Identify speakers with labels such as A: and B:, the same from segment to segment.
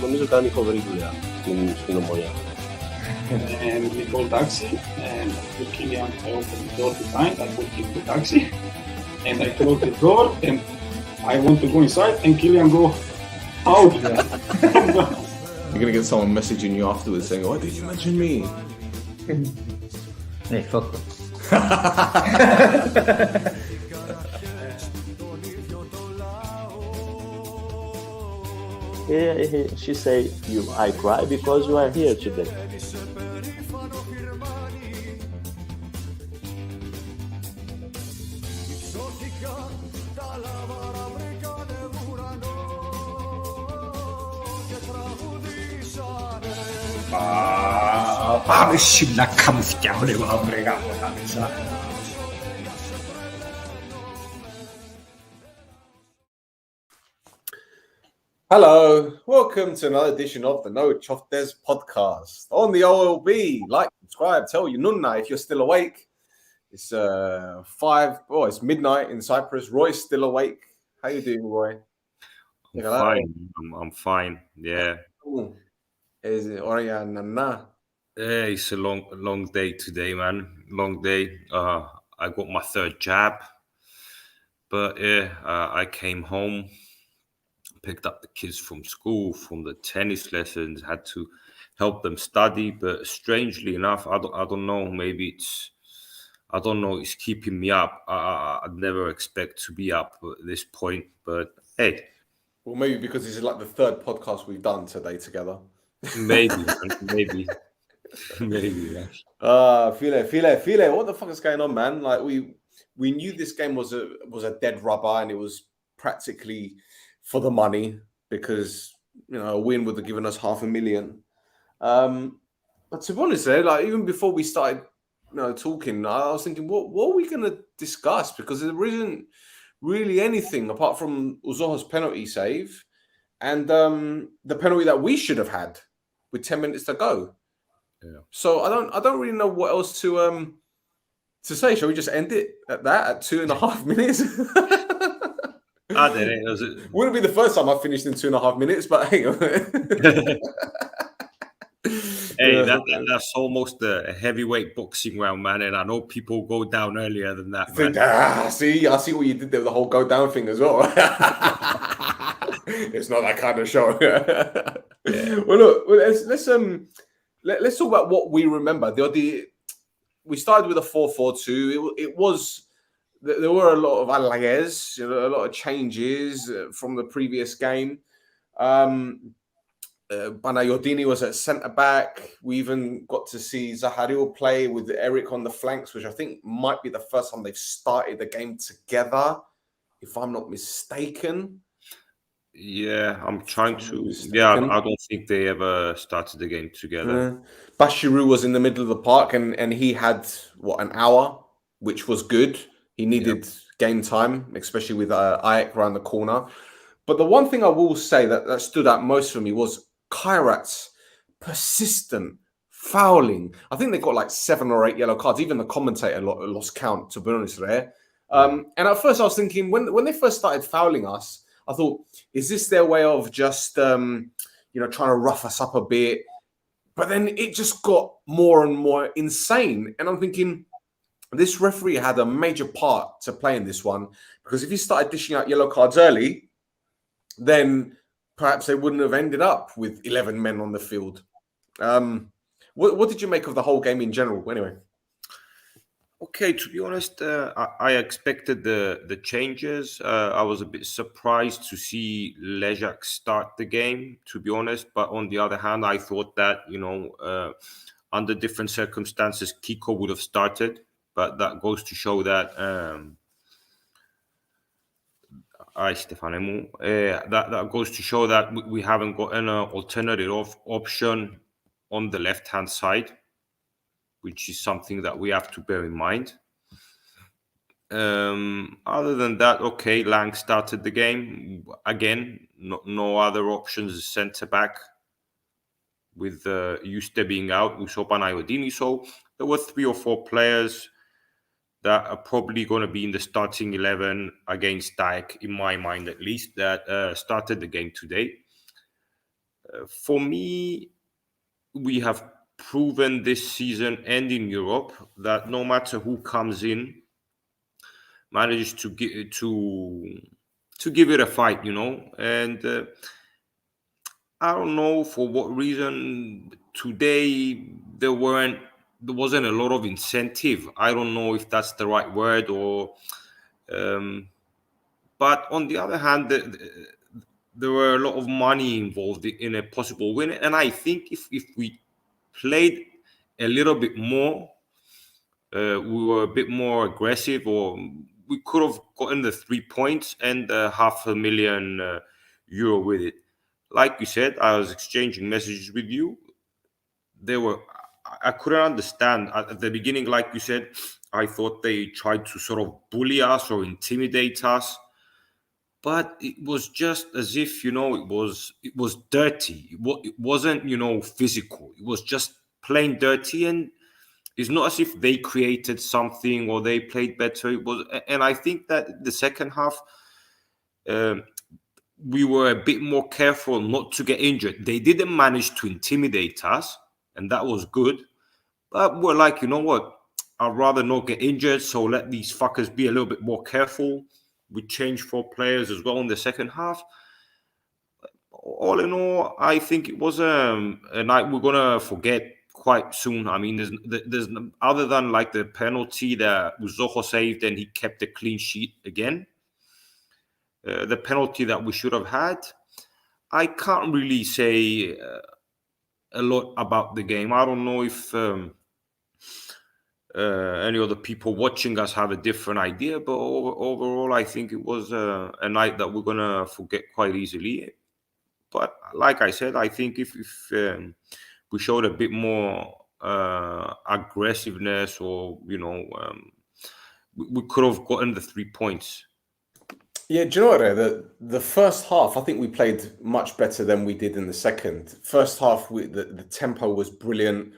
A: νομίζω κάνει φοβερή δουλειά στην Ομόνοια.
B: And we call taxi, and with Kilian I opened the door behind, I put him in the taxi, and I close the door, and I want to go inside, and Kilian go out.
A: You're gonna get someone messaging you afterwards saying, "Why did you mention me?"
C: Hey, fuck.
D: She say, I cry because you are here today.
C: Πάμε να καμφτιάω λίγο αμπρεγά μου τα μέσα.
A: Hello, welcome to another edition of the No Choftes podcast on the OLB. Like, subscribe, tell your NOUNA if you're still awake. It's it's midnight in Cyprus. Roy's still awake. How you doing, Roy?
E: I'm fine. I'm fine. Yeah.
A: Is it Orion and Na?
E: Yeah, it's a long day today, man. Long day. I got my third jab, but I came home, picked up the kids from school, from the tennis lessons, had to help them study. But strangely enough, I don't know. Maybe it's keeping me up. I'd never expect to be up at this point, but hey.
A: Well, maybe because this is like the third podcast we've done today together.
E: Maybe.
A: File. What the fuck is going on, man? Like we knew this game was a dead rubber, and it was practically for the money because a win would have given us $500,000. But to be honest, like even before we started, talking, I was thinking, what are we going to discuss? Because there isn't really anything apart from Uzoho's penalty save and the penalty that we should have had with 10 minutes to go.
E: Yeah.
A: So I don't really know what else to say. Shall we just end it at that at 2.5 minutes?
E: I didn't.
A: Wouldn't be the first time I finished in 2.5 minutes, but hang on.
E: Hey, that's almost a heavyweight boxing round, man. And I know people go down earlier than that, man.
A: I see what you did there with the whole go down thing as well. It's not that kind of show. Yeah. Well, look, let's talk about what we remember. We started with a 4-4-2. It was. There were a lot of allays, a lot of changes from the previous game. Banayodini was at centre back. We even got to see Zaharil play with Eric on the flanks, which I think might be the first time they've started the game together, if I'm not mistaken.
E: Yeah, I'm trying to. Yeah, I don't think they ever started the game together.
A: Bashiru was in the middle of the park, and he had an hour, which was good. He needed game time, especially with Ayak around the corner. But the one thing I will say that stood out most for me was Kairat's persistent fouling. I think they got like 7 or 8 yellow cards. Even the commentator lost count, to be honest there. And at first I was thinking, when they first started fouling us, I thought, is this their way of just, trying to rough us up a bit? But then it just got more and more insane. And I'm thinking, this referee had a major part to play in this one, because if he started dishing out yellow cards early, then perhaps they wouldn't have ended up with 11 men on the field. What did you make of the whole game in general, anyway?
E: Okay, to be honest, I expected the changes. I was a bit surprised to see Lejak start the game, to be honest. But on the other hand, I thought that, under different circumstances, Kiko would have started. But that goes to show that that goes to show that we haven't got an alternative option on the left-hand side, which is something that we have to bear in mind. Other than that, okay, Lang started the game. Again, no other options centre-back, with Juste being out, Usopp and Iodini. So there were 3 or 4 players that are probably going to be in the starting 11 against Dijk, in my mind at least, that started the game today. For me, we have proven this season and in Europe that no matter who comes in, manages to give it a fight, And I don't know for what reason today there wasn't a lot of incentive. I don't know if that's the right word or, but on the other hand, there were a lot of money involved in a possible win, and I think if we played a little bit more, we were a bit more aggressive, or we could have gotten the 3 points and €500,000 with it. Like you said, I was exchanging messages with you. I couldn't understand at the beginning. Like you said, I thought they tried to sort of bully us or intimidate us, but it was just as if it was dirty. It wasn't physical. It was just plain dirty, and it's not as if they created something or they played better. And I think that the second half, we were a bit more careful not to get injured. They didn't manage to intimidate us, and that was good. But we're like, you know what? I'd rather not get injured, so let these fuckers be a little bit more careful. We changed 4 players as well in the second half. All in all, I think it was a night we're gonna forget quite soon. I mean, there's other than like the penalty that Uzoho saved and he kept a clean sheet again. The penalty that we should have had, I can't really say a lot about the game. I don't know if any other people watching us have a different idea, but overall, I think it was a night that we're gonna forget quite easily. But like I said, I think if we showed a bit more aggressiveness, or we could have gotten the 3 points.
A: Yeah, do you know what? The first half, I think we played much better than we did in the second. First half, the tempo was brilliant.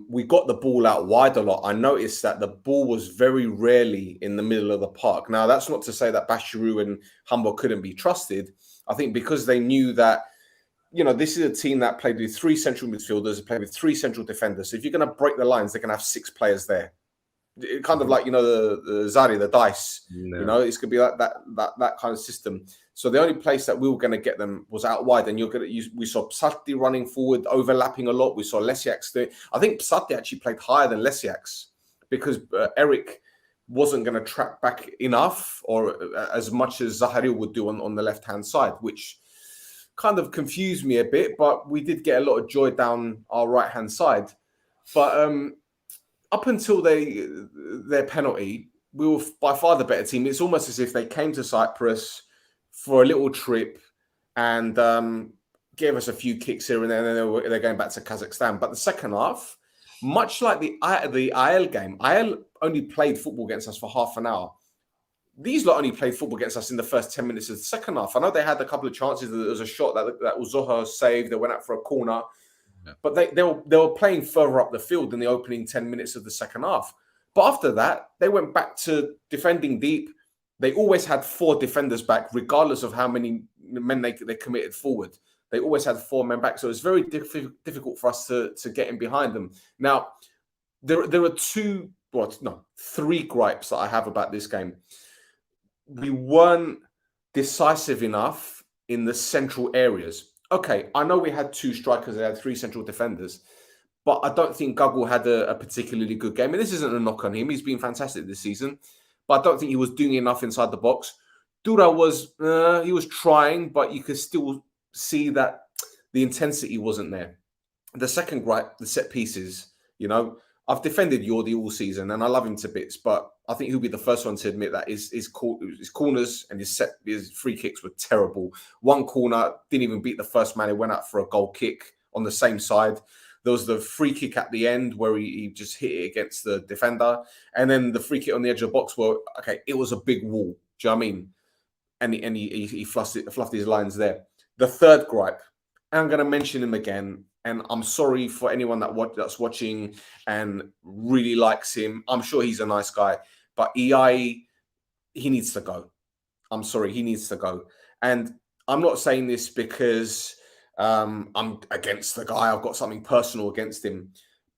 A: We got the ball out wide a lot. I noticed that the ball was very rarely in the middle of the park. Now, that's not to say that Bashiru and Humble couldn't be trusted. I think because they knew that, this is a team that played with 3 central midfielders, played with 3 central defenders. So if you're going to break the lines, they're going to have 6 players there. It kind of like, the Zari, the dice,
E: No.
A: it's going to be like that kind of system. So the only place that we were going to get them was out wide. And we saw Psatti running forward, overlapping a lot. We saw Lesiak's doing. I think Psatti actually played higher than Lesiak's because Eric wasn't going to track back enough or as much as Zaharil would do on the left-hand side, which kind of confused me a bit. But we did get a lot of joy down our right-hand side. But up until their penalty, we were by far the better team. It's almost as if they came to Cyprus for a little trip and gave us a few kicks here and there, and then they're going back to Kazakhstan. But the second half, much like the IL game, IL only played football against us for half an hour. These lot only played football against us in the first 10 minutes of the second half. I know they had a couple of chances. There was a shot that Uzoho saved. They went out for a corner. But they were playing further up the field in the opening 10 minutes of the second half. But after that, they went back to defending deep. They always had 4 defenders back, regardless of how many men they committed forward. They always had 4 men back. So it's very difficult for us to get in behind them. Now, there are 3 gripes that I have about this game. We weren't decisive enough in the central areas. Okay, I know we had 2 strikers, they had 3 central defenders, but I don't think Guggle had a particularly good game. And this isn't a knock on him. He's been fantastic this season, but I don't think he was doing enough inside the box. Dura he was trying, but you could still see that the intensity wasn't there. The second gripe, the set pieces, I've defended Yordi all season and I love him to bits, but I think he'll be the first one to admit that his corners and his free kicks were terrible. One corner, didn't even beat the first man. He went out for a goal kick on the same side. There was the free kick at the end where he just hit it against the defender. And then the free kick on the edge of the box where, it was a big wall. Do you know what I mean? And he fluffed his lines there. The third gripe, and I'm going to mention him again, and I'm sorry for anyone that's watching and really likes him. I'm sure he's a nice guy. But EI, he needs to go. I'm sorry, he needs to go. And I'm not saying this because I'm against the guy. I've got something personal against him.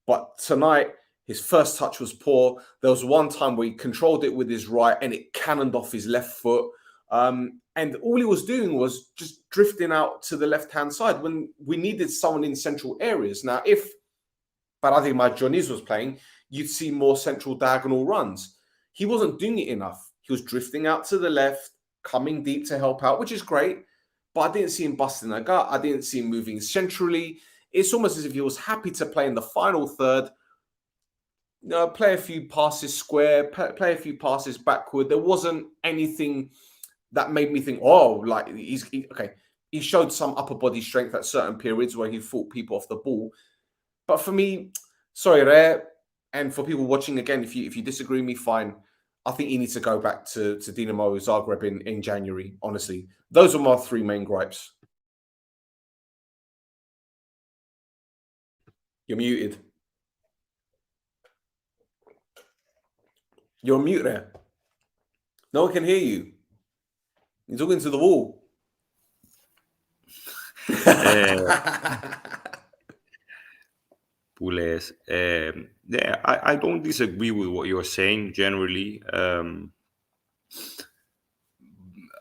A: But tonight, his first touch was poor. There was one time where he controlled it with his right and it cannoned off his left foot. And all he was doing was just drifting out to the left-hand side when we needed someone in central areas. Now, if Paradigma Johnny's was playing, you'd see more central diagonal runs. He wasn't doing it enough. He was drifting out to the left, coming deep to help out, which is great. But I didn't see him busting a gut. I didn't see him moving centrally. It's almost as if he was happy to play in the final third, play a few passes square, play a few passes backward. There wasn't anything that made me think, like okay. He showed some upper body strength at certain periods where he fought people off the ball. But for me, sorry, Rare, and for people watching again, if you disagree with me, fine. I think he needs to go back to Dinamo Zagreb in January, honestly. Those are my three main gripes. You're muted. You're on mute there. No one can hear you. You're talking to the wall.
E: Pules. Yeah, I don't disagree with what you're saying generally.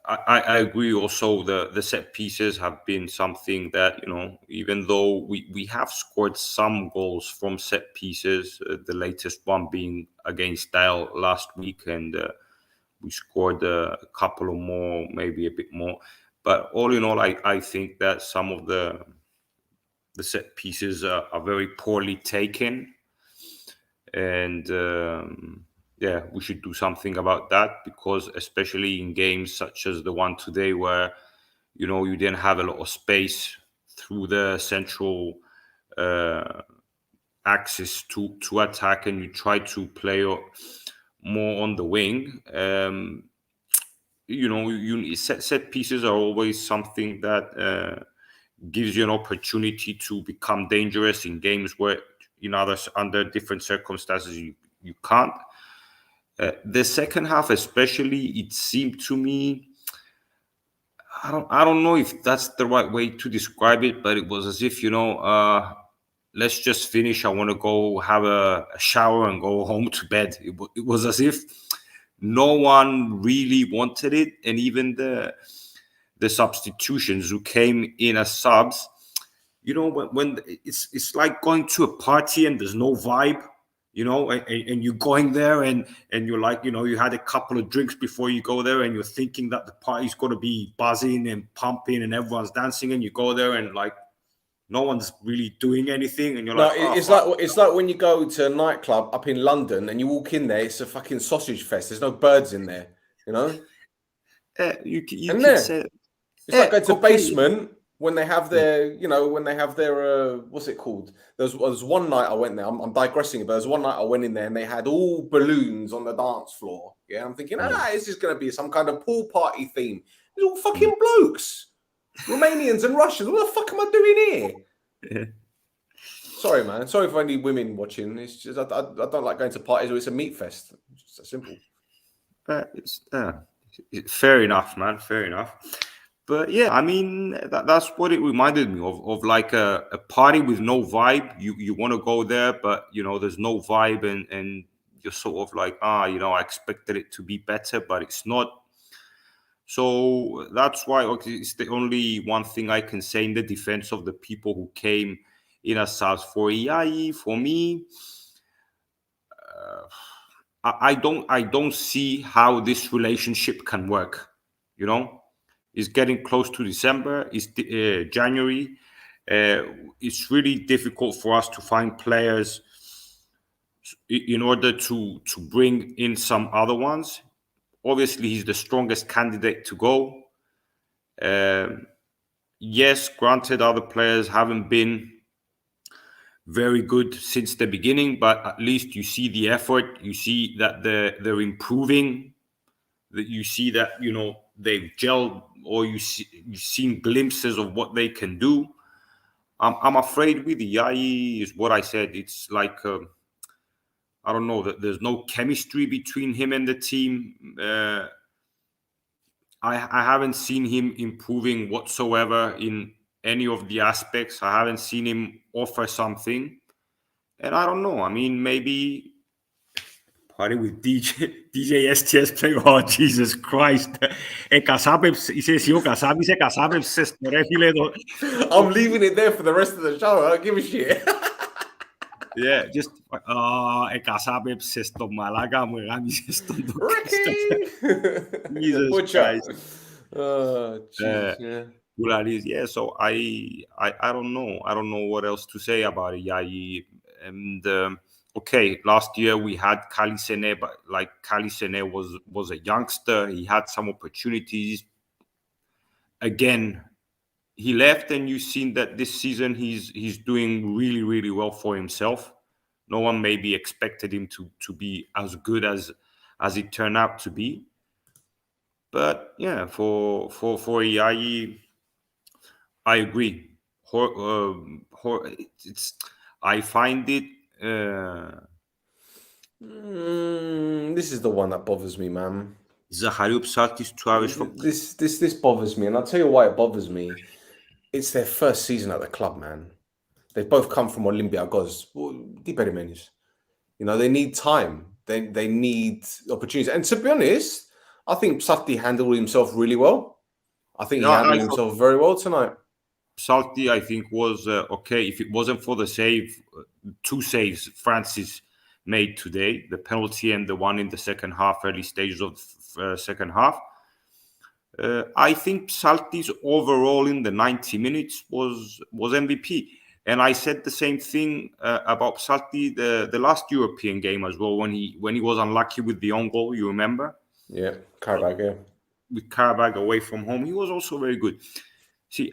E: I agree also the set pieces have been something that, even though we have scored some goals from set pieces, the latest one being against Stel last week, and we scored a couple of more, maybe a bit more. But all in all, I think that some of the set pieces are very poorly taken. And yeah, we should do something about that, because especially in games such as the one today where, you didn't have a lot of space through the central axis to attack, and you try to play more on the wing. Set pieces are always something that gives you an opportunity to become dangerous in games where under different circumstances you can't. The second half especially, it seemed to me, I don't know if that's the right way to describe it, but it was as if, let's just finish. I want to go have a shower and go home to bed. It was as if no one really wanted it. And even the substitutions who came in as subs, when it's like going to a party and there's no vibe, and you're going there and you're like, you had a couple of drinks before you go there, and you're thinking that the party's going to be buzzing and pumping and everyone's dancing, and you go there and like no one's really doing anything, and you're
A: it's like when you go to a nightclub up in London and you walk in there, it's a fucking sausage fest. There's no birds in there,
E: you
A: and
E: could say
A: it's like going to basement when they have their, what's it called? There was one night I went there. I'm digressing, but there was one night I went in there and they had all balloons on the dance floor. Yeah, I'm thinking, this is going to be some kind of pool party theme. It's all fucking blokes, Romanians and Russians. What the fuck am I doing here?
E: Yeah.
A: Sorry, man. Sorry for any women watching. It's just I don't like going to parties where it's a meat fest. It's just that simple.
E: It's fair enough, man. Fair enough. But yeah, I mean, that's what it reminded me of like a party with no vibe. You want to go there, but there's no vibe, and you're sort of like, I expected it to be better, but it's not. So that's why it's the only one thing I can say in the defense of the people who came in as subs. For Iai, for me, I don't see how this relationship can work. It's getting close to December. It's January. It's really difficult for us to find players in order to bring in some other ones. Obviously, he's the strongest candidate to go. Yes, granted, other players haven't been very good since the beginning, but at least you see the effort. You see that they're improving. That you see that they've gelled, or you've seen glimpses of what they can do. I'm afraid with Iai is what I said. It's like I don't know, that there's no chemistry between him and the team. I haven't seen him improving whatsoever in any of the aspects. I haven't seen him offer something. And I don't know. I mean, maybe
C: party with DJ STS play. Oh, Jesus Christ. Είσαι εσύ ο Κασάπης, εκασάπεψες το ρε φίλε το...
A: I'm leaving it there for the rest of the show. I don't give a shit.
E: yeah, just
C: εκασάπεψες το μαλάκα μου, εγάμισες τον το
A: Ricky!
E: Jesus
A: Butcher.
E: Christ.
A: Oh, jeez, yeah.
E: Yeah, so I don't know. I don't know what else to say about it. Yeah, and okay, last year we had Kali Sene, but like Kali Sene was a youngster. He had some opportunities. Again, he left, and you've seen that this season he's doing really, really well for himself. No one maybe expected him to be as good as it turned out to be. But yeah, for Iai, I agree. I find it.
A: This is the one that bothers me, man.
E: Zachariou Psaltis to Irish.
A: This bothers me, and I'll tell you why it bothers me. It's their first season at the club, man. They both come from Olympiacos. You know, they need time. They need opportunities. And to be honest, I think Psalti handled himself really well. I think he handled himself very well tonight.
E: Psalti, I think, was okay. If it wasn't for the two saves Francis made today, the penalty and the one in the second half, early stages of the second half, I think Psalti's overall in the 90 minutes was MVP. And I said the same thing about Psalti the last European game as well, when he was unlucky with the own goal, you remember?
A: Yeah, Karabag, yeah.
E: With Karabag away from home, he was also very good. See,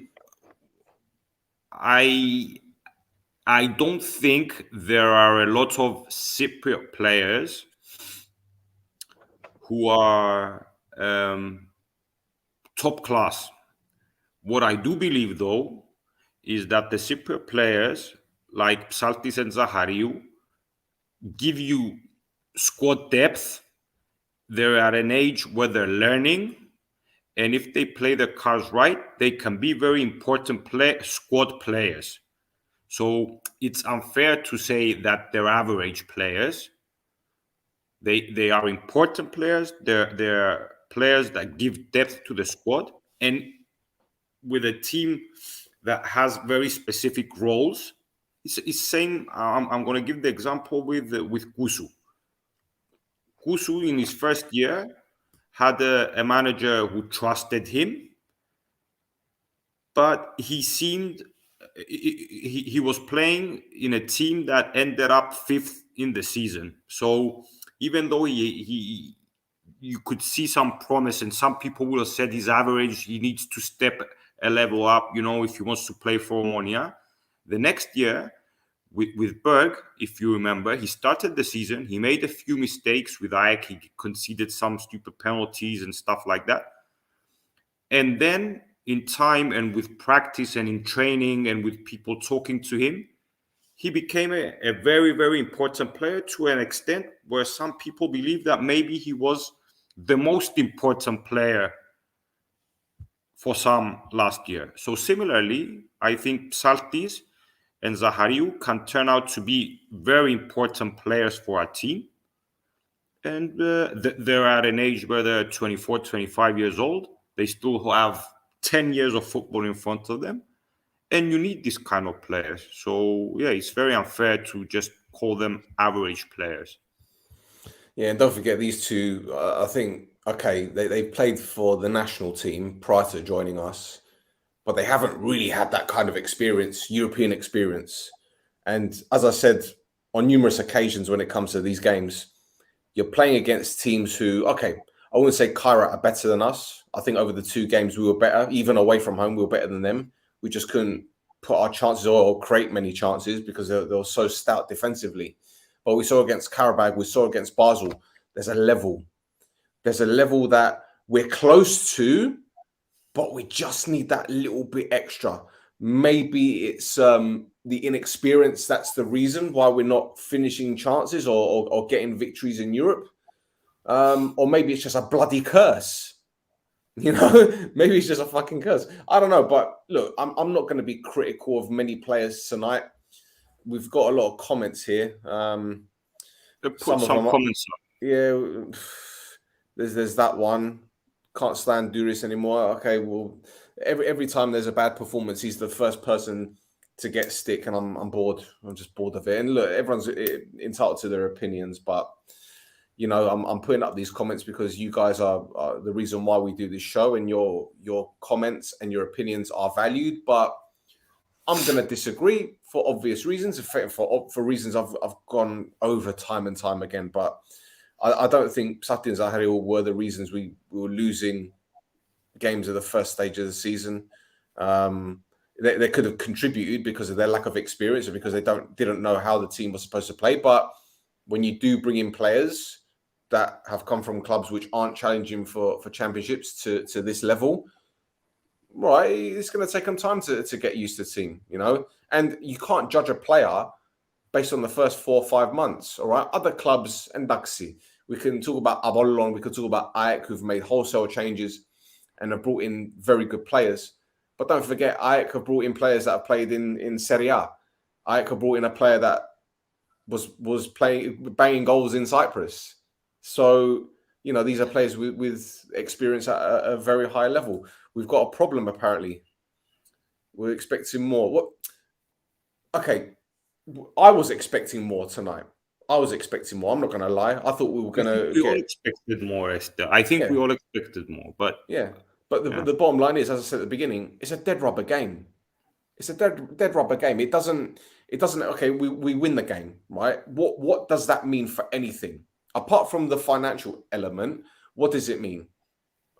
E: I don't think there are a lot of Cypriot players who are top class. What I do believe, though, is that the Cypriot players like Psaltis and Zachariou give you squad depth. They're at an age where they're learning, and if they play their cards right, they can be very important squad players. So it's unfair to say that they're average players. They are important players. They're players that give depth to the squad, and with a team that has very specific roles, it's same. I'm going to give the example with Kusu. Kusu in his first year had a manager who trusted him, but he seemed he was playing in a team that ended up 5th in the season. So even though you could see some promise, and some people would have said his average, he needs to step a level up, you know, if he wants to play for Omonoia. The next year with Berg, if you remember, he started the season, he made a few mistakes with Ajax, he conceded some stupid penalties and stuff like that. And then in time and with practice and in training and with people talking to him, he became a very, very important player to an extent where some people believe that maybe he was the most important player for some last year. So similarly, I think Psaltis and Zachariou can turn out to be very important players for our team. And they're at an age where they're 24, 25 years old. They still have 10 years of football in front of them. And you need this kind of players. So, yeah, it's very unfair to just call them average players.
A: Yeah, and don't forget these two, I think, okay, they played for the national team prior to joining us, but they haven't really had that kind of experience, European experience. And as I said on numerous occasions when it comes to these games, you're playing against teams who, okay, I wouldn't say Kairat are better than us. I think over the 2 games we were better. Even away from home, we were better than them. We just couldn't put our chances or create many chances because they were so stout defensively. But we saw against Karabag, we saw against Basel, there's a level. There's a level that we're close to, but we just need that little bit extra. Maybe it's the inexperience that's the reason why we're not finishing chances or getting victories in Europe. Or maybe it's just a bloody curse. You know, maybe it's just a fucking curse. I don't know, but look, I'm not going to be critical of many players tonight. We've got a lot of comments here.
E: Put
A: Some of
E: some
A: them,
E: comments
A: yeah. There's that one. Can't stand Duris anymore. Okay, well, every time there's a bad performance, he's the first person to get stick, and I'm bored. I'm just bored of it. And look, everyone's entitled to their opinions, but you know, I'm putting up these comments because you guys are the reason why we do this show, and your comments and your opinions are valued. But I'm going to disagree for obvious reasons, for reasons I've gone over time and time again. But I don't think Psati and Zaharia were the reasons we were losing games of the first stage of the season. They could have contributed because of their lack of experience or because they didn't know how the team was supposed to play. But when you do bring in players that have come from clubs which aren't challenging for championships to this level, right, it's going to take them time to get used to the team, you know? And you can't judge a player based on the first 4 or 5 months, all right? Other clubs, and Daxi, we can talk about Apollon, we could talk about Ajax, who've made wholesale changes and have brought in very good players. But don't forget, Ajax have brought in players that have played in Serie A. Ajax have brought in a player that was playing, banging goals in Cyprus. So, you know, these are players with experience at a very high level. We've got a problem, apparently. We're expecting more. What? Okay, I was expecting more tonight. I was expecting more. I'm not going to lie. I thought we were going to
E: We all expected more, Esther. I think we all expected more, but
A: yeah. But the bottom line is, as I said at the beginning, it's a dead rubber game. It's a dead rubber game. It doesn't. Okay, we win the game, right? What does that mean for anything apart from the financial element? What does it mean?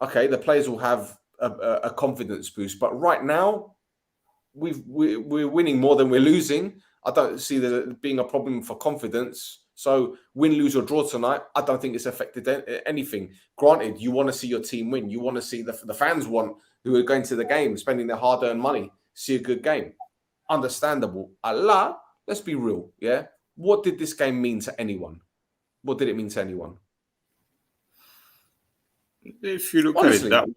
A: Okay, the players will have a confidence boost, but right now we're winning more than we're losing. I don't see there being a problem for confidence. So win, lose or draw tonight, I don't think it's affected anything. Granted, you want to see your team win. You want to see the fans who are going to the game, spending their hard-earned money, see a good game. Understandable. Allah, let's be real, yeah? What did this game mean to anyone? What did it mean to anyone?
E: if you look
A: Honestly,
E: at it that way,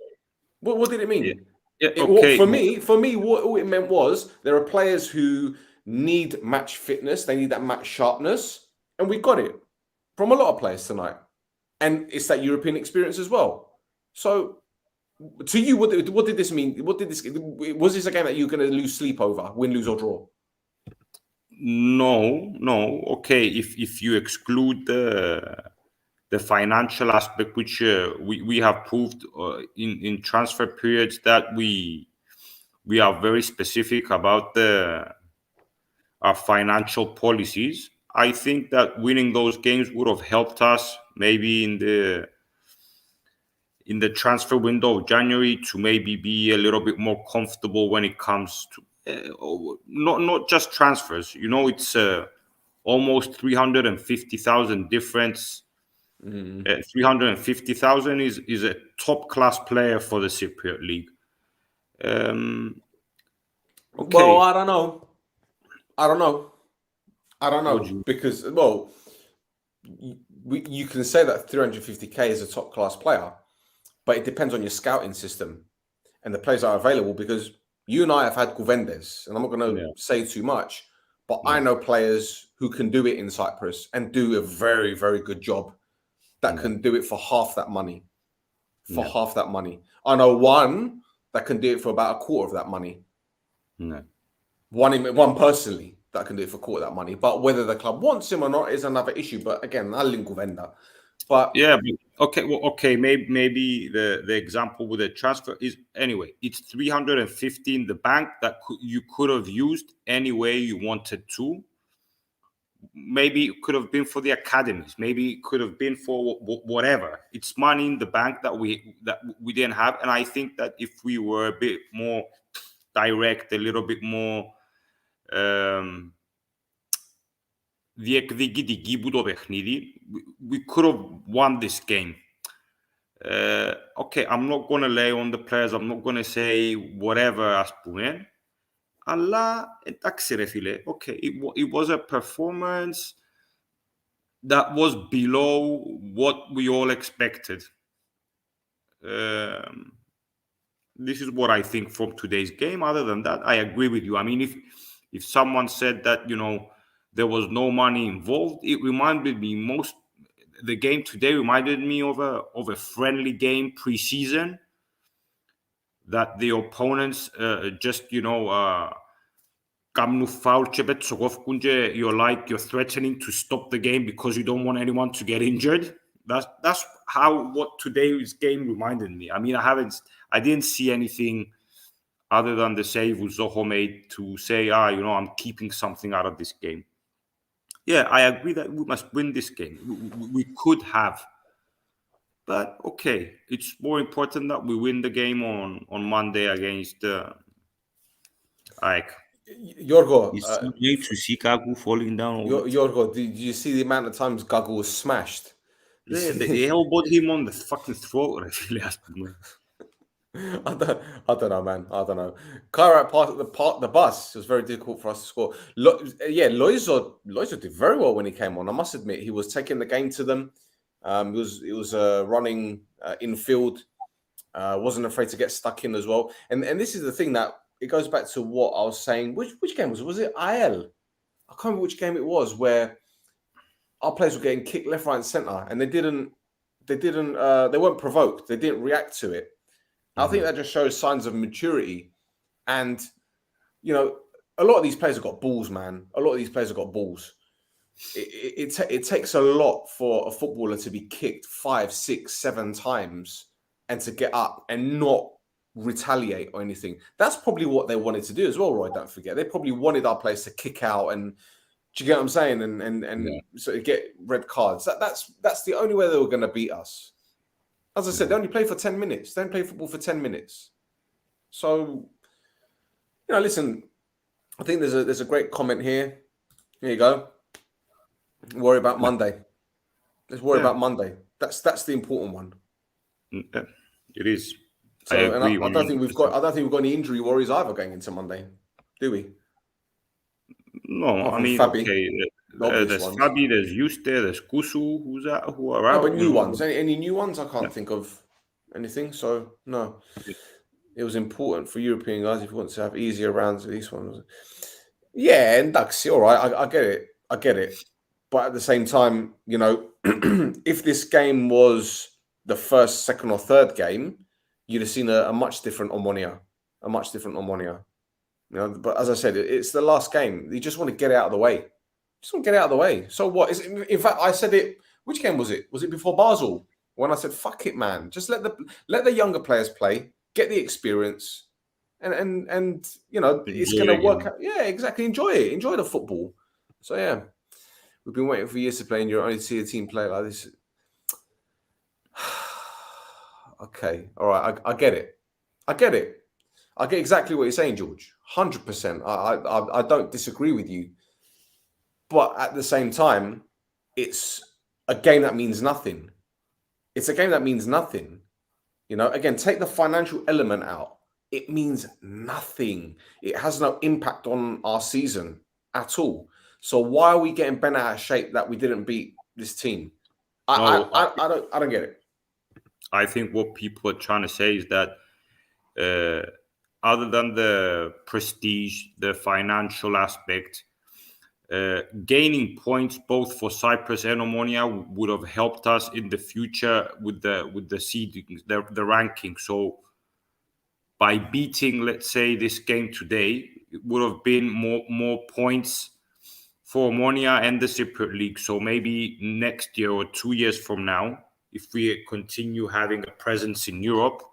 A: what did it mean?
E: yeah, okay.
A: For me, what it meant was there are players who need match fitness, they need that match sharpness, and we got it from a lot of players tonight. And it's that European experience as well. So, to you, what did this mean? Was this a game that you're going to lose sleep over, win, lose, or draw?
E: No. Okay, if you exclude the financial aspect, which we have proved in transfer periods that we are very specific about our financial policies. I think that winning those games would have helped us maybe in the transfer window of January to maybe be a little bit more comfortable when it comes to not just transfers. You know, it's almost 350,000 difference. 350,000 is a top class player for the Cypriot League. Okay.
A: Well, I don't know because you can say that 350k is a top class player, but it depends on your scouting system and the players that are available. Because you and I have had Guvendes, and I'm not going to say too much, but I know players who can do it in Cyprus and do a very, very good job. That can do it for half that money. Half that money. I know one that can do it for about a quarter of that money.
E: No.
A: One personally that can do it for a quarter of that money. But whether the club wants him or not is another issue. But again, I'll link Guvenda. But
E: yeah, okay. Maybe the example with the transfer is anyway. It's 350 in the bank that you could have used any way you wanted to. Maybe it could have been for the academies. Maybe it could have been for whatever. It's money in the bank that we didn't have. And I think that if we were a bit more direct, a little bit more διεκδικητική που το παιχνίδι, we could have won this game. Okay, I'm not going to lay on the players. I'm not going to say whatever, ας πούμε. Αλλά εντάξει ρε φίλε, okay, it was a performance that was below what we all expected. this is what I think from today's game. Other than that, I agree with you. I mean, if someone said that, you know, there was no money involved, it reminded me the game today reminded me of a friendly game pre-season that the opponents just, you know, you're threatening to stop the game because you don't want anyone to get injured. That's what today's game reminded me. I mean, I didn't see anything other than the save Zoho made to say, you know, I'm keeping something out of this game. Yeah, I agree that we must win this game. We could have, but okay, it's more important that we win the game on Monday against Ike.
A: Yorgo,
C: It's so great to see Kaku falling down.
A: Yorgo, did you see the amount of times Gago was smashed?
E: They elbowed him on the fucking throat.
A: I don't know, man. I don't know. Kairat part the bus. It was very difficult for us to score. Loizo did very well when he came on. I must admit, he was taking the game to them. It was running infield. Wasn't afraid to get stuck in as well. And this is the thing that it goes back to what I was saying. Which game was it? Was it IL? I can't remember which game it was where our players were getting kicked left, right, and centre, and they weren't provoked. They didn't react to it. I think that just shows signs of maturity. And, you know, a lot of these players have got balls, man. A lot of these players have got balls. It takes a lot for a footballer to be kicked 5, 6, 7 times and to get up and not retaliate or anything. That's probably what they wanted to do as well, Roy. Don't forget. They probably wanted our players to kick out and, do you get what I'm saying? And sort of get red cards. That's the only way they were going to beat us. As I said, they only play for 10 minutes. They don't play football for 10 minutes. So, you know, listen, I think there's a great comment here. Here you go. Worry about Monday. Let's worry about Monday. That's the important one.
E: Yeah, it is.
A: So, I agree. I don't think we've got any injury worries either going into Monday, do we?
E: No, I mean,
A: Fabi,
E: okay. There's Fabi, there's Juste, there's Kusu, who are out.
A: No, but new ones. Any new ones? I can't think of anything. So no, it was important for European guys if you want to have easier rounds of these ones. Yeah, and that's all right. I get it. But at the same time, you know, if this game was the first, second, or third game, you'd have seen a much different Omonoia. You know, but as I said, it's the last game. You just want to get it out of the way. So what? In fact, I said it. Which game was it? Was it before Basel? When I said, "Fuck it, man. Just let the younger players play, get the experience, and you know, it's going to work out. Yeah, exactly. Enjoy it. Enjoy the football." So yeah, we've been waiting for years to play, and you're only to see a team play like this. Okay, all right. I get it. I get exactly what you're saying, George. 100%. I don't disagree with you. But at the same time, it's a game that means nothing. You know, again, take the financial element out. It means nothing. It has no impact on our season at all. So why are we getting bent out of shape that we didn't beat this team? I don't get it.
E: I think what people are trying to say is that other than the prestige, the financial aspect, gaining points both for Cyprus and Omonia would have helped us in the future with the seeding, the ranking. So by beating, let's say, this game today, it would have been more points for Omonia and the Cypriot League. So maybe next year or 2 years from now, if we continue having a presence in Europe,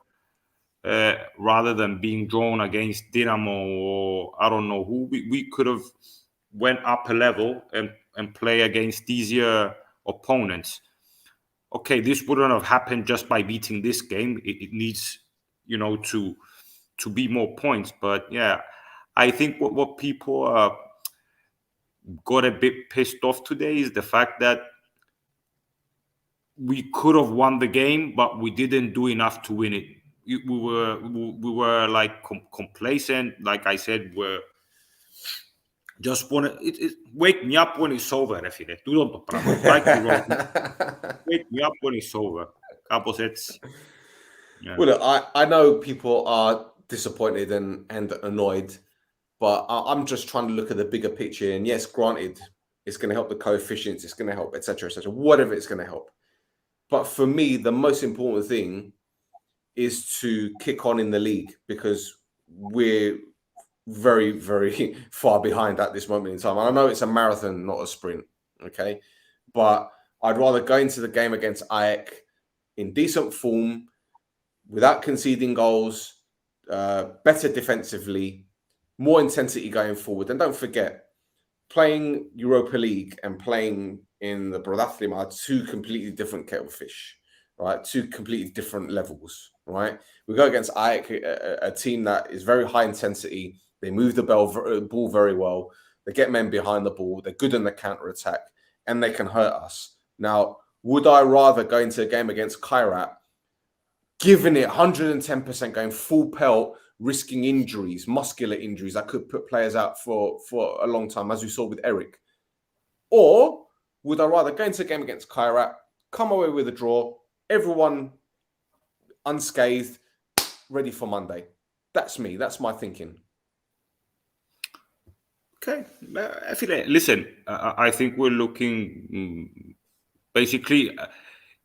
E: rather than being drawn against Dynamo or I don't know who, we could have went up a level and play against easier opponents. Okay, this wouldn't have happened just by beating this game. It needs, you know, to be more points. But yeah, I think what people got a bit pissed off today is the fact that we could have won the game, but we didn't do enough to win it. We were like complacent. Like I said, we're just want to wake me up when it's over, ρε φίλε. Τούτον το πράγμα. Wake me up when it's over. Κάπως έτσι.
C: Yeah.
A: Well, look, I know people are disappointed and annoyed, but I'm just trying to look at the bigger picture. And yes, granted, it's going to help the coefficients, it's going to help, etc., etc., whatever it's going to help. But for me, the most important thing is to kick on in the league because we're very, very far behind at this moment in time. I know it's a marathon, not a sprint. Okay. But I'd rather go into the game against Ajax in decent form, without conceding goals, better defensively, more intensity going forward. And don't forget, playing Europa League and playing in the Brodathlima are two completely different kettle of fish, right? Two completely different levels, right? We go against Ajax, a team that is very high intensity. They move the ball very well. They get men behind the ball. They're good in the counter attack, and they can hurt us. Now, would I rather go into a game against Kairat, giving it 110%, going full pelt, risking injuries, muscular injuries that could put players out for a long time, as we saw with Eric? Or would I rather go into a game against Kairat, come away with a draw, everyone unscathed, ready for Monday? That's me. That's my thinking.
C: Okay, I feel like, listen, I think we're looking basically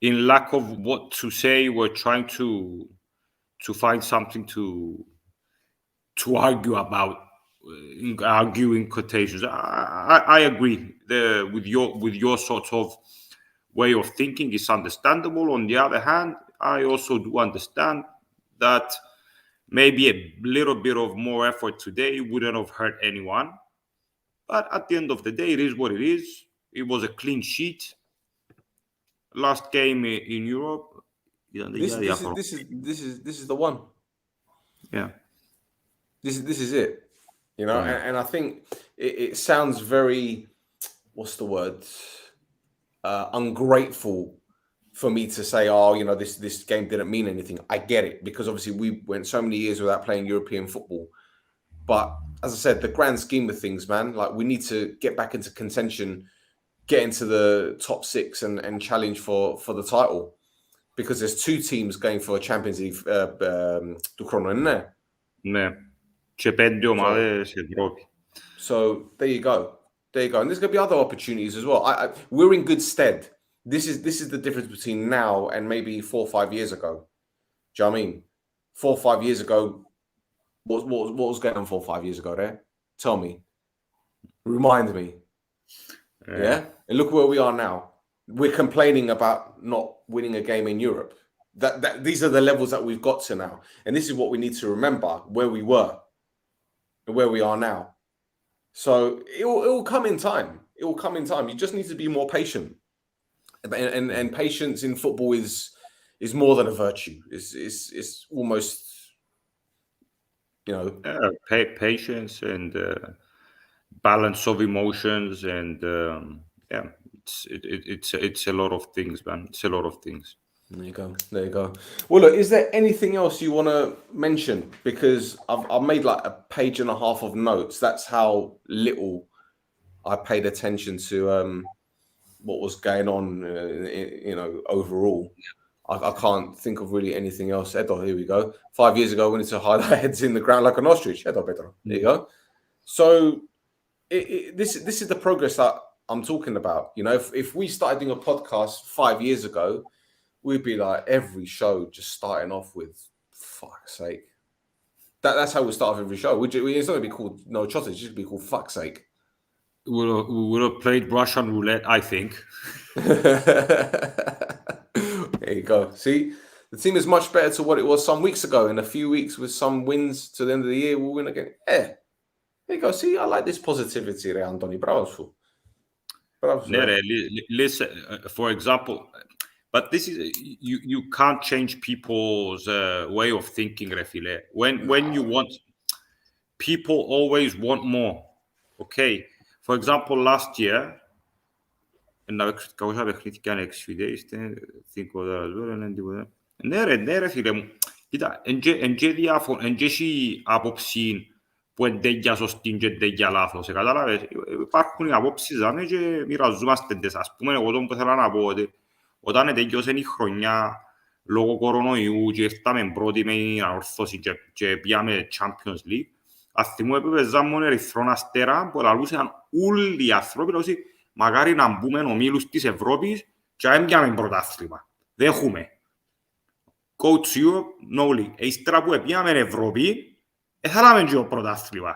C: in lack of what to say. We're trying to find something to argue about, argue in quotations. I agree with your sort of way of thinking. Is understandable. On the other hand, I also do understand that maybe a little bit of more effort today wouldn't have hurt anyone. But at the end of the day, it is what it is. It was a clean sheet. Last game in Europe.
A: This is the one.
C: Yeah.
A: This is it. You know,
C: Right.
A: and I think it sounds very, what's the word? Ungrateful for me to say, oh, you know, this game didn't mean anything. I get it, because obviously we went so many years without playing European football. But as I said, the grand scheme of things, man, like we need to get back into contention, get into the top six and challenge for the title, because there's two teams going for a Champions League του χρόνου, isn't
C: Ναι. Και 5 ομάδες στην Ευρώπη.
A: So there you go. There you go. And there's going to be other opportunities as well. We're in good stead. This is the difference between now and maybe 4 or 5 years ago. Do you know what I mean? 4 or 5 years ago, what was going on 4 or 5 years ago there? Tell me. Remind me. Yeah? And look where we are now. We're complaining about not winning a game in Europe. These are the levels that we've got to now. And this is what we need to remember, where we were and where we are now. So it will come in time. It will come in time. You just need to be more patient. And patience in football is more than a virtue. It's almost, you know,
C: patience and balance of emotions, and yeah, it's a lot of things, man. It's a lot of things.
A: There you go. There you go. Well, look, is there anything else you want to mention? Because I've made like a page and a half of notes. That's how little I paid attention to what was going on, you know, overall. I can't think of really anything else. Edo, here we go. 5 years ago, we need to hide our heads in the ground like an ostrich. Edo, Pedro. There you go. So this is the progress that I'm talking about. You know, if we started doing a podcast 5 years ago, we'd be like every show just starting off with fuck's sake. That's how we start off every show. It's not going to be called No Chocolate. It's just going to be called fuck's sake.
C: We would have played Russian roulette, I think.
A: There you go. See, the team is much better to what it was some weeks ago. In a few weeks, with some wins to the end of the year, we'll win again. Yeah. There you go. See, I like this positivity, Andoni. Bravo.
C: Listen, for example, but this is you can't change people's way of thinking, Refile. When you want, people always want more. Okay. For example, last year, καούσα παιχνίδια ανεξφίδε, είστε 5 ώρες βέρα, είναι τίποτα. Ναι ρε φίλε μου, κοίτα, εν και έχει άποψη που είναι για σωστή και για λάθος, κατάλαβες. Υπάρχουν οι απόψεις και μοιραζόμαστε τις. Ας πούμε, εγώ το που θέλω να πω ότι όταν τελειώσε η χρονιά λόγω κορονοϊού και ήρθαμε πρώτοι με την ανόρθωση και πήγαμε Champions League. Ας θυμούμε που παίζαμε μόνο Ερυθρόν Αστέρα που λαλούσαν όλοι οι άνθρωποι ότι μακάρι να μπούμε ομίλους της Ευρώπης και να πιάμε πρωτάθλημα. Δεν έχουμε. Go to Europe, no league. Ύστερα που πήγαμε Ευρώπη, θέλαμε και το πρωτάθλημα.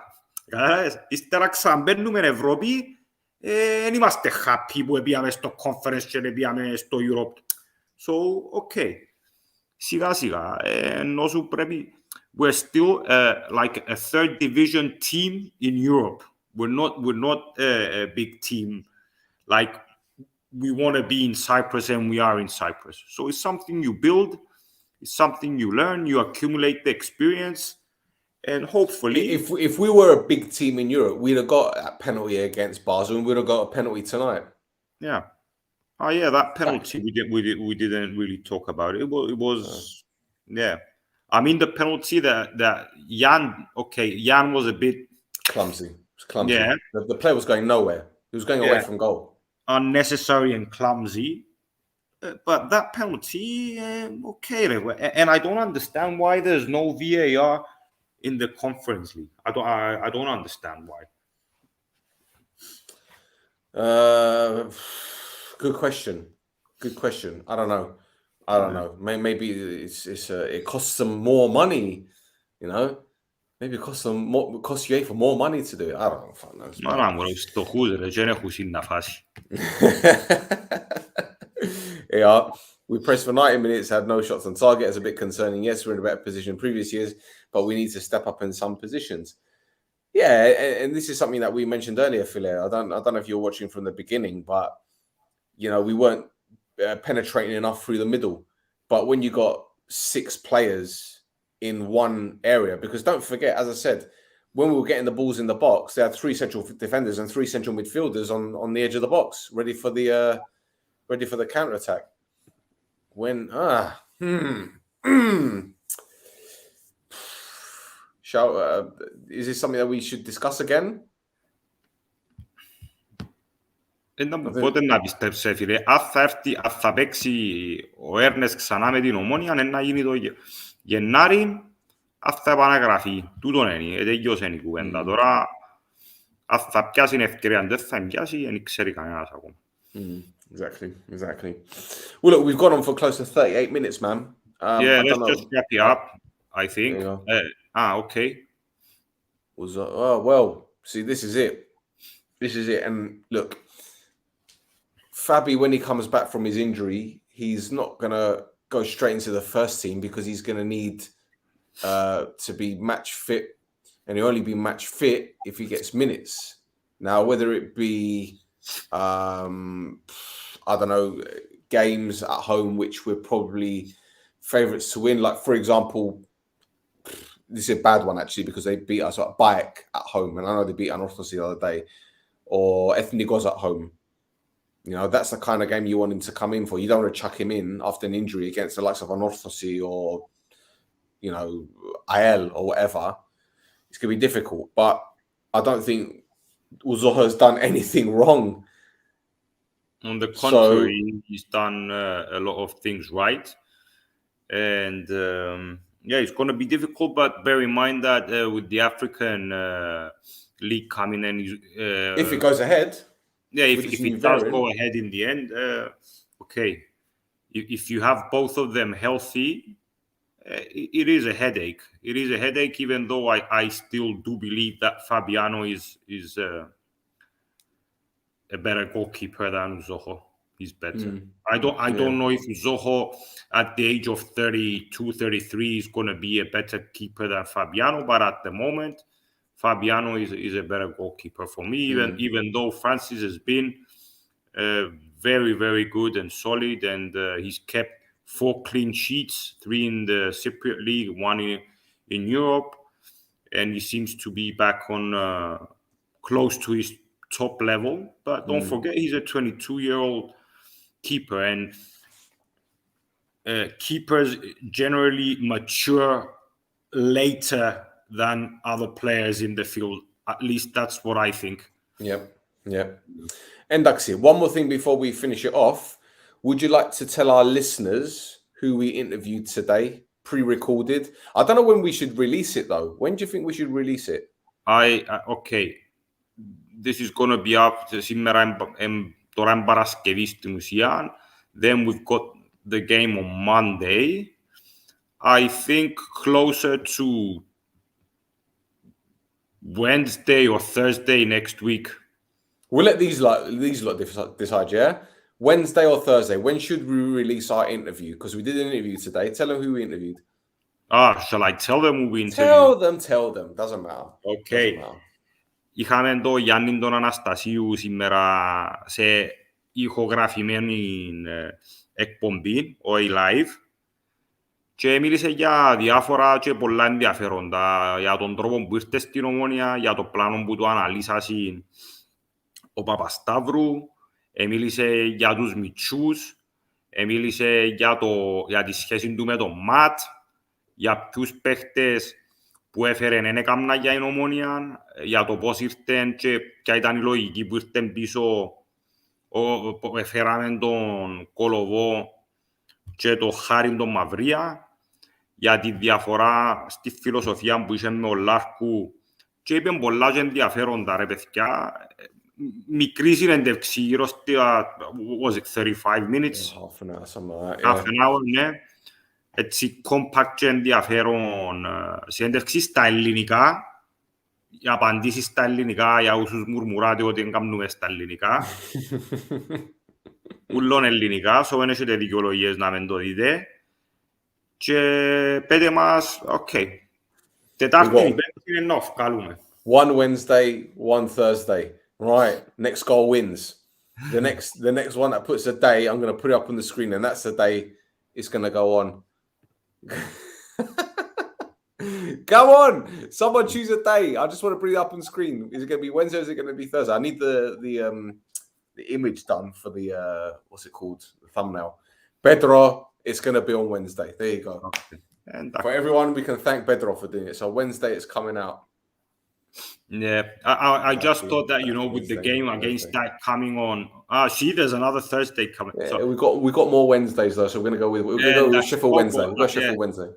C: Ύστερα ξαναμπαίνουμε Ευρώπη, δεν είμαστε happy που πήγαμε στο Conference και πήγαμε στο Europe. So, okay. Σιγά σιγά, ενώ σου πρέπει... We're still like a third division team in Europe. We're not a big team. Like we want to be in Cyprus and we are in Cyprus. So it's something you build, it's something you learn, you accumulate the experience, and hopefully...
A: If we were a big team in Europe, we'd have got a penalty against Basel and we'd have got a penalty tonight.
C: Yeah. Oh yeah, that penalty we didn't really talk about it. It was yeah. I mean the penalty that Jan was a bit
A: clumsy. It was clumsy.
C: Yeah.
A: The player was going nowhere. He was going away from goal.
C: Unnecessary and clumsy. But that penalty, okay. And I don't understand why there's no VAR in the Conference League. I don't understand why.
A: Good question. I don't know. Maybe it costs them more money, you know. Maybe it costs UEFA more money to do it. I don't know. Yeah, we pressed for 90 minutes, had no shots on target. It's a bit concerning. Yes, we're in a better position in previous years, but we need to step up in some positions. Yeah, and this is something that we mentioned earlier, Philip. I don't know if you're watching from the beginning, but you know, we weren't penetrating enough through the middle. But when you got 6 players in one area, because don't forget, as I said, when we were getting the balls in the box, they had 3 central defenders and 3 central midfielders on the edge of the box, ready for the counter attack. When is this something that we should discuss again?
C: Πότε να πιστέψε, φίλε. Αν θα παίξει ο Έρνες ξανά με την Ομόνια, να γίνει το Γενάρη, αν θα επαναγραφεί. Τούτον είναι, τελειώσε η κουβέντα. Τώρα, αν θα πιάσει την ευκαιρία, αν δεν θα πιάσει, δεν ξέρει κανένας ακόμα.
A: Exactly. Well, look, we've gone on for close to 38 minutes, man.
C: Yeah, let's just wrap it up, I think. Okay.
A: Well, see, this is it. And look, Fabi, when he comes back from his injury, he's not going to go straight into the first team because he's going to need to be match fit. And he'll only be match fit if he gets minutes. Now, whether it be, I don't know, games at home, which we're probably favourites to win. Like, for example, this is a bad one, actually, because they beat us at Bayek at home. And I know they beat Anorthos the other day. Or Ethnikos at home. You know, that's the kind of game you want him to come in for. You don't want to chuck him in after an injury against the likes of Anorthosi or, you know, Ael or whatever. It's going to be difficult. But I don't think Uzoho has done anything wrong.
C: On the contrary, he's done a lot of things right. And, yeah, it's going to be difficult. But bear in mind that with the African League coming in...
A: if it goes ahead...
C: Yeah, if it does go ahead in the end, okay. If you have both of them healthy, it is a headache. It is a headache, even though I still do believe that Fabiano is a better goalkeeper than Uzoho. He's better. I don't know if Uzoho at the age of 32, 33 is going to be a better keeper than Fabiano, but at the moment, Fabiano is a better goalkeeper for me, even though Francis has been very, very good and solid, and he's kept 4 clean sheets, 3 in the Cypriot League, 1 in Europe, and he seems to be back on close to his top level. But don't forget, he's a 22-year-old keeper, and keepers generally mature later than other players in the field. At least that's what I think.
A: Yep. And Daxi, one more thing before we finish it off. Would you like to tell our listeners who we interviewed today, pre-recorded. I don't know when we should release it though. When do you think we should release it?
C: Okay. This is gonna be up σήμερα τώρα είναι Παρασκευή στην ουσία. Then we've got the game on Monday. I think closer to Wednesday or Thursday next week.
A: We'll let these lot decide, yeah? Wednesday or Thursday. When should we release our interview? Because we did an interview today. Tell them who we interviewed.
C: Shall I tell them who we interviewed?
A: Tell them. Doesn't matter.
C: Okay.
A: Doesn't matter.
C: Είχαμε τον Γιάννη τον Αναστασίου σήμερα σε ηχογραφημένη εκπομπή, όχι live, και μίλησε για διάφορα και πολλά ενδιαφέροντα, για τον τρόπο που ήρθε στην Ομόνοια, για το πλάνο που του αναλύσασε ο Παπασταύρου, μίλησε για τους μητσούς, μίλησε για τη σχέση του με τον ΜΑΤ, για ποιους παίχτες που έφερε δεν έκαμνα για την Ομόνοια, για το πώς ήρθαν και ποια ήταν η λογική που ήρθαν πίσω, έφεραμε τον Κολοβό και το Χάριν τον Μαυρία, για τη διαφορά στη φιλοσοφία που είχε με ο Λάρκου και είπε πολλά και ενδιαφέροντα ρε παιδιά. Μικρή συνέντευξη γύρω στη, was it 35 minutes?
A: Half an hour, something like that.
C: Half an hour, ναι. Έτσι compact και ενδιαφέρον συνέντευξη στα ελληνικά, για απαντήσεις στα ελληνικά, για όσους μουρμουράτε ότι δεν κάνουμε στα ελληνικά. Ούλων ελληνικά, so δεν έχετε δικαιολογίες να μην το δείτε. Και πέτε μας, Τετάρτη, Πέμπτη είναι να βγάλουμε.
A: One Wednesday, one Thursday. Right, next goal wins. The next one that puts a day, I'm going to put it up on the screen, and that's the day it's going to go on. Come on, someone choose a day. I just want to bring it up on the screen. Is it going to be Wednesday? Or is it going to be Thursday? I need the image done for the what's it called? The thumbnail. Pedro, it's going to be on Wednesday. There you go.
C: Okay. And
A: For everyone, we can thank Pedro for doing it. So Wednesday it's coming out.
C: Yeah, I just thought that, with the game against that coming on. See, there's another Thursday coming.
A: Yeah,
C: So,
A: we got more Wednesdays though, so we're gonna go with Sheffield Wednesday. We'll go Sheffield Wednesday.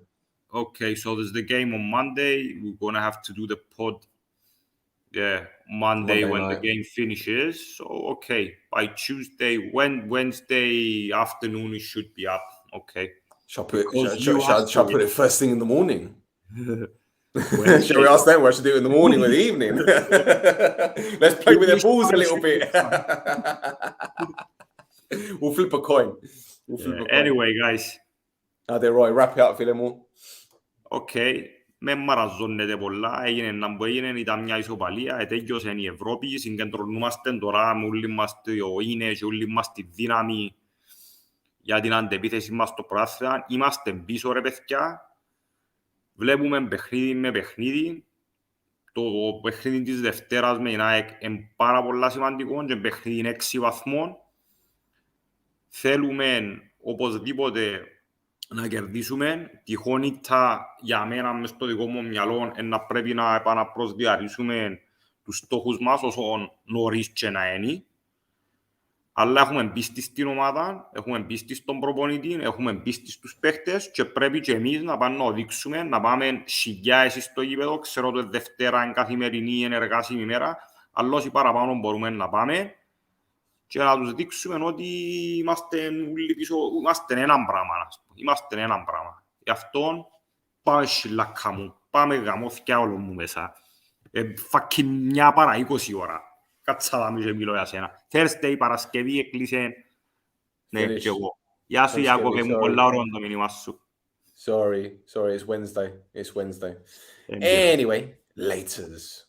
C: okay, so there's the game on Monday. We're gonna have to do the pod. Yeah, Monday when
A: night.
C: the game finishes. So by Tuesday, Wednesday afternoon it should be up. Okay.
A: Shall I put it first thing in the morning? Shall we ask them? I should do it in the morning or the evening. Let's play with their balls a little bit. We'll flip a coin.
C: Anyway, guys.
A: Roy, wrap it up, φίλε μου.
C: Με μαραζώνεται πολλά, έγινε να που έγινε, ήταν μια ισοπαλία, ετέγιωσε η Ευρώπη, συγκεντρωνούμαστε τώρα με όλοι μας το είναι και όλοι μας τη δύναμη για την αντεπίθεση μας στο πρωτάθλημα. Είμαστε πίσω ρε παιδιά, βλέπουμε παιχνίδι με παιχνίδι, το παιχνίδι της Δευτέρας με την ΑΕΚ είναι πάρα πολλά σημαντικό και παιχνίδι είναι 6 βαθμών. Θέλουμε οπωσδήποτε να κερδίσουμε. Τυχόν ήττα για μένα μες στο δικό μου μυαλό να πρέπει να επαναπροσδιαρίσουμε τους στόχους μας όσο νωρίς και να είναι. Αλλά έχουμε πίστη στην ομάδα, έχουμε πίστη στον προπονητή, έχουμε πίστη στους παίχτες και πρέπει και εμείς να πάμε να δείξουμε, να πάμε χιλιάδες στο γήπεδο. Ξέρω ότι Δευτέρα είναι καθημερινή, είναι εργάσιμη ημέρα, αλλά όσοι παραπάνω μπορούμε να πάμε και να τους δείξουμε ότι είμαστε όλοι πίσω, είμαστε έναν πράγμα. Είμαστε έναν πράγμα. Γι' αυτό πάμε σιλάκα μου, πάμε γαμώθηκια όλο μου μέσα. Φακιν μια παρά 20 ώρα. Κάτσα δάμε και μιλώ για σένα. Thursday, Παρασκευή, έκλεισε. Ναι, και εγώ. Γεια σου, Ιάκωβε, μου πολλά ωραίο το μήνυμα σου.
A: Sorry, it's Wednesday. Anyway, laters.